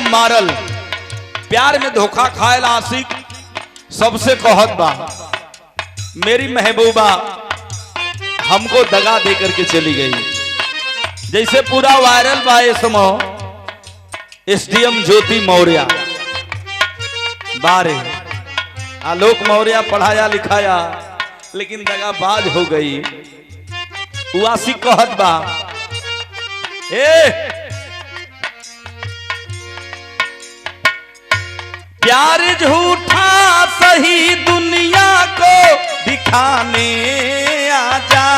सनम मारल, प्यार में धोखा खायल आशिक सबसे कहत बा मेरी महबूबा हमको दगा दे करके चली गई। जैसे पूरा वायरल बा इस समय एसडीएम ज्योति मौर्य बारे आलोक मौर्य पढ़ाया लिखाया लेकिन दगाबाज हो गई। उसी कहत बा प्यार झूठा सही दुनिया को दिखाने आजा।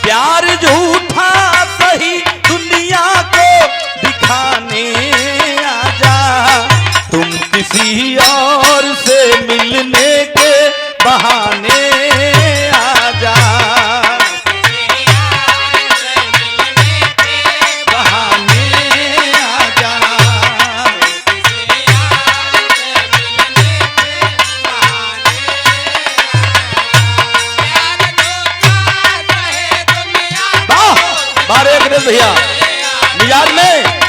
प्यार झूठा सही दुनिया को दिखाने आजा, तुम किसी और से मिलने के बहाने आजा। बहाने आजा। बारे गणेश भैया मिजाज में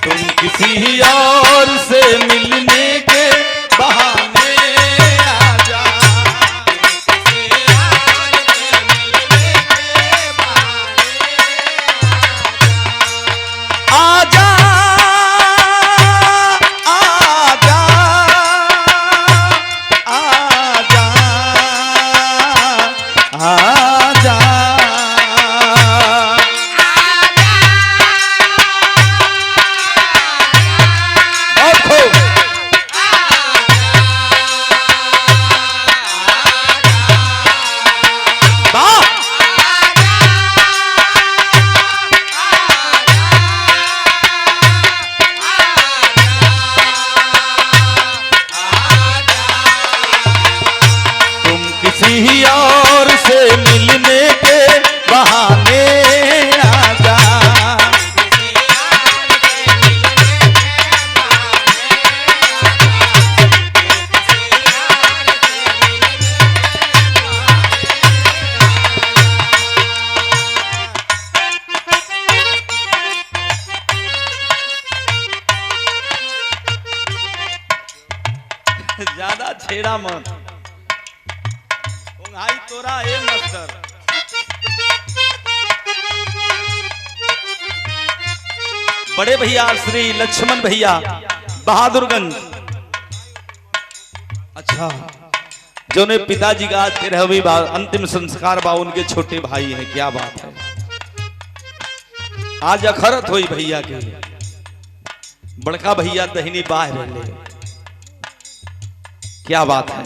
तुम किसी और से मिलने के बहाने आजा। आजा किसी और से मिलने के बहाने आजा। ज्यादा छेड़ा मत भाई तोरा ए मास्टर। बड़े भैया श्री लक्ष्मण भैया बहादुरगंज, अच्छा जो ने पिताजी का आज 13वीं बार अंतिम संस्कार बा उनके छोटे भाई हैं। क्या बात है, आज अखरत हुई भैया के। बड़का भैया दहिनी बाह रहे, क्या बात है।